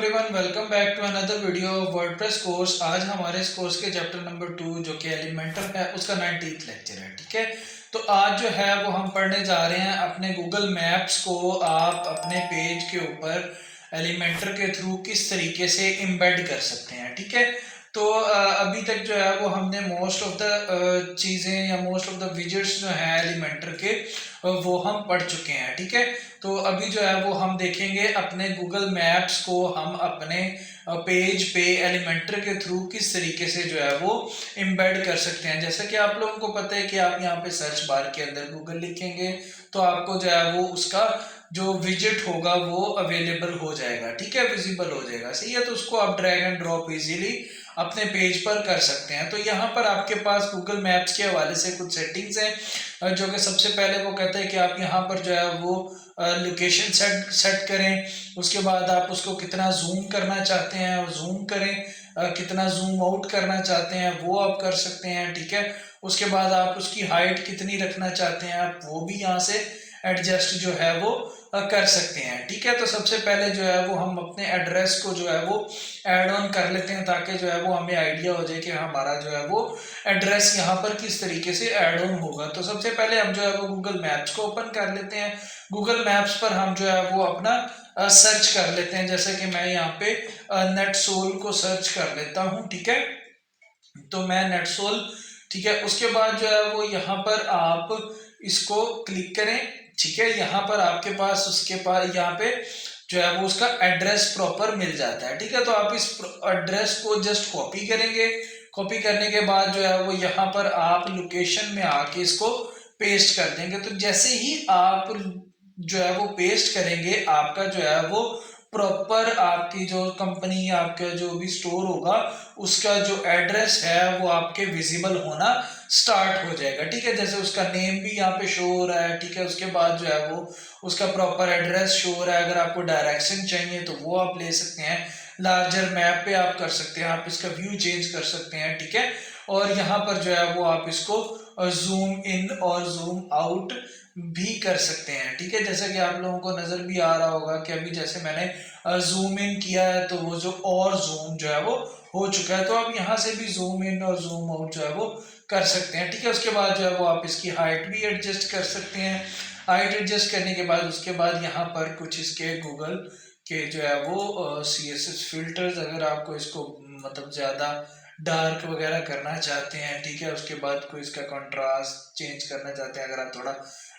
Everyone, welcome back to another video of WordPress course. आज हमारे इस कोर्स के चैप्टर नंबर 2 जो कि एलिमेंटर है उसका 19th लेक्चर है। ठीक है, तो आज जो है वो हम पढ़ने जा रहे हैं अपने गूगल मैप्स को आप अपने पेज के ऊपर एलिमेंटर के थ्रू किस तरीके से एम्बेड कर सकते हैं। ठीक है, तो अभी तक जो है वो हमने मोस्ट ऑफ द चीज़ें या मोस्ट ऑफ द विजेट्स जो हैं एलिमेंटर के वो हम पढ़ चुके हैं। ठीक है, तो अभी जो है वो हम देखेंगे अपने गूगल मैप्स को हम अपने पेज पे एलिमेंटर के थ्रू किस तरीके से जो है वो एम्बेड कर सकते हैं। जैसे कि आप लोगों को पता है कि आप यहाँ पे सर्च बार के अंदर गूगल लिखेंगे तो आपको जो है वो उसका जो विजिट होगा वो अवेलेबल हो जाएगा। ठीक है, विजिबल हो जाएगा। सही है, तो उसको आप ड्रैग एंड ड्रॉप इजीली अपने पेज पर कर सकते हैं। तो यहाँ पर आपके पास गूगल मैप्स के हवाले से कुछ सेटिंग्स हैं जो कि सबसे पहले वो कहते हैं कि आप यहाँ पर जो है वो लोकेशन सेट करें। उसके बाद आप उसको कितना जूम करना चाहते हैं और जूम करें, कितना जूम आउट करना चाहते हैं वो आप कर सकते हैं। ठीक है, उसके बाद आप उसकी हाइट कितनी रखना चाहते हैं आप वो भी यहाँ से एडजस्ट जो है वो कर सकते हैं। ठीक है, तो सबसे पहले जो है वो हम अपने एड्रेस को जो है वो ऐड ऑन कर लेते हैं ताकि जो है वो हमें आइडिया हो जाए कि हमारा जो है वो एड्रेस यहाँ पर किस तरीके से ऐड ऑन होगा। तो सबसे पहले हम जो है वो गूगल मैप्स को ओपन कर लेते हैं। गूगल मैप्स पर हम जो है वो अपना सर्च कर लेते हैं। जैसे कि मैं यहाँ पे नेटसोल को सर्च कर लेता हूँ। ठीक है, तो मैं नेटसोल, ठीक है, उसके बाद जो है वो यहाँ पर आप इसको क्लिक करें। ठीक है, यहाँ पर आपके पास उसके पास यहाँ पे जो है वो उसका एड्रेस प्रॉपर मिल जाता है। ठीक है, तो आप इस एड्रेस को जस्ट कॉपी करेंगे। कॉपी करने के बाद जो है वो यहाँ पर आप लोकेशन में आके इसको पेस्ट कर देंगे। तो जैसे ही आप जो है वो पेस्ट करेंगे आपका जो है वो प्रॉपर आपकी जो कंपनी आपका जो भी स्टोर होगा उसका जो एड्रेस है वो आपके विजिबल होना स्टार्ट हो जाएगा। ठीक है, जैसे उसका नेम भी यहाँ पे शो हो रहा है। ठीक है, उसके बाद जो है वो उसका प्रॉपर एड्रेस शो हो रहा है। अगर आपको डायरेक्शन चाहिए तो वो आप ले सकते हैं। लार्जर मैप पे आप कर सकते हैं, आप इसका व्यू चेंज कर सकते हैं। ठीक है, और यहाँ पर जो है वो आप इसको जूम इन और जूम आउट भी कर सकते हैं। ठीक है, जैसे कि आप लोगों को नजर भी आ रहा होगा कि अभी जैसे मैंने जूम इन किया है तो वो जो और जूम जो है वो हो चुका है। तो आप यहाँ से भी जूम इन और जूम आउट जो है वो कर सकते हैं। ठीक है, उसके बाद जो है वो आप इसकी हाइट भी एडजस्ट कर सकते हैं। हाइट एडजस्ट करने के बाद उसके बाद यहाँ पर कुछ इसके गूगल के जो है वो CSS फिल्टर्स, अगर आपको इसको मतलब ज़्यादा डार्क वगैरह करना चाहते हैं। ठीक है, उसके बाद कोई इसका कंट्रास्ट चेंज करना चाहते हैं, अगर आप थोड़ा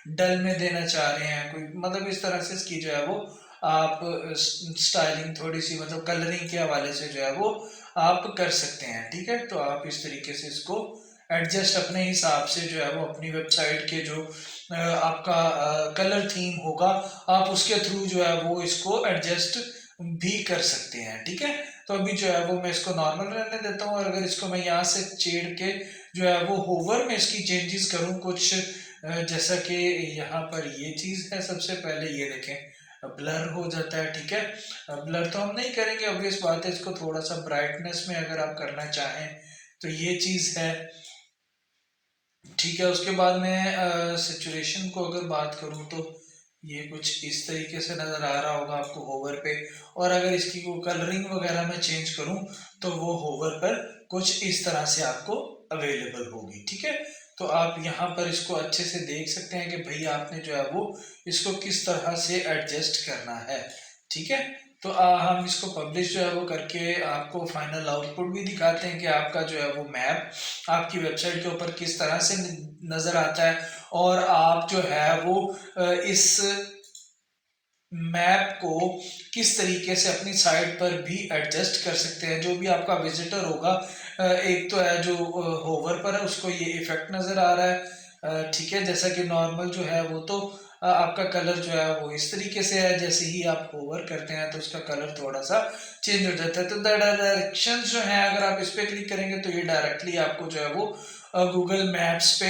डल में देना चाह रहे हैं कोई मतलब इस तरह से इसकी जो है वो आप स्टाइलिंग थोड़ी सी मतलब कलरिंग के हवाले से जो है वो आप कर सकते हैं। ठीक है, तो आप इस तरीके से इसको एडजस्ट अपने हिसाब से जो है वो अपनी वेबसाइट के जो आपका कलर थीम होगा आप उसके थ्रू जो है वो इसको एडजस्ट भी कर सकते हैं। ठीक है, तो अभी जो है वो मैं इसको नॉर्मल रहने देता हूँ और अगर इसको मैं यहाँ से छेड़ के जो है वो होवर में इसकी चेंजेस करूँ कुछ जैसा कि यहाँ पर ये चीज़ है। सबसे पहले ये देखें ब्लर हो जाता है। ठीक है, ब्लर तो हम नहीं करेंगे, ऑब्वियस बात है। इसको थोड़ा सा ब्राइटनेस में अगर आप करना चाहें तो ये चीज़ है। ठीक है, उसके बाद मैं सिचुएशन को अगर बात करूं तो ये कुछ इस तरीके से नज़र आ रहा होगा आपको होवर पे। और अगर इसकी को कलरिंग वगैरह मैं चेंज करूं तो वो होवर पर कुछ इस तरह से आपको अवेलेबल होगी। ठीक है, तो आप यहाँ पर इसको अच्छे से देख सकते हैं कि भाई आपने जो है वो इसको किस तरह से एडजस्ट करना है। ठीक है, तो हम इसको पब्लिश जो है वो करके आपको फाइनल आउटपुट भी दिखाते हैं कि आपका जो है वो मैप आपकी वेबसाइट के ऊपर किस तरह से नज़र आता है। और आप जो है वो इस मैप को किस तरीके से अपनी साइट पर भी एडजस्ट कर सकते हैं। जो भी आपका विजिटर होगा, एक तो है जो होवर पर है उसको ये इफेक्ट नज़र आ रहा है। ठीक है, जैसा कि नॉर्मल जो है वो तो आपका कलर जो है वो इस तरीके से है। जैसे ही आप होवर करते हैं तो उसका कलर थोड़ा सा चेंज हो जाता है। तो डायरेक्शन जो है अगर आप इस पर क्लिक करेंगे तो ये डायरेक्टली आपको जो है वो गूगल मैप्स पे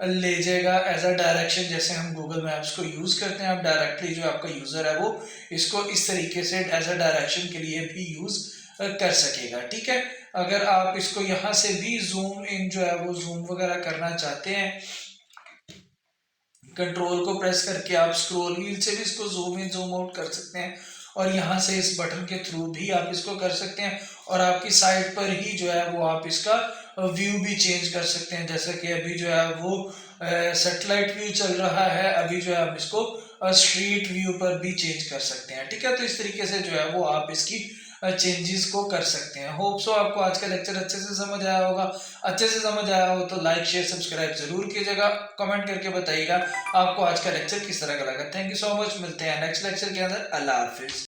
ले जाएगा एज अ डायरेक्शन। जैसे हम गूगल मैप्स को यूज़ करते हैं, आप डायरेक्टली जो आपका यूज़र है वो इसको इस तरीके से एज अ डायरेक्शन के लिए भी यूज़ कर सकेगा। ठीक है, अगर आप इसको यहाँ से भी जूम इन जो है वो जूम वगैरह करना चाहते हैं, कंट्रोल को प्रेस करके आप स्क्रॉल व्हील से भी इसको जूम इन जूम आउट कर सकते हैं। और यहाँ से इस बटन के थ्रू भी आप इसको कर सकते हैं और आपकी साइट पर ही जो है वो आप इसका व्यू भी चेंज कर सकते हैं। जैसे कि अभी जो है वो सैटेलाइट व्यू चल रहा है, अभी जो है आप इसको स्ट्रीट व्यू पर भी चेंज कर सकते हैं। ठीक है, तो इस तरीके से जो है वो आप इसकी चेंजेस को कर सकते हैं। होप सो आपको आज का लेक्चर अच्छे से समझ आया होगा। अच्छे से समझ आया हो तो लाइक शेयर सब्सक्राइब जरूर कीजिएगा, कमेंट करके बताइएगा आपको आज का लेक्चर किस तरह का लगा। थैंक यू सो मच, मिलते हैं नेक्स्ट लेक्चर के अंदर। अल्लाह हाफिज।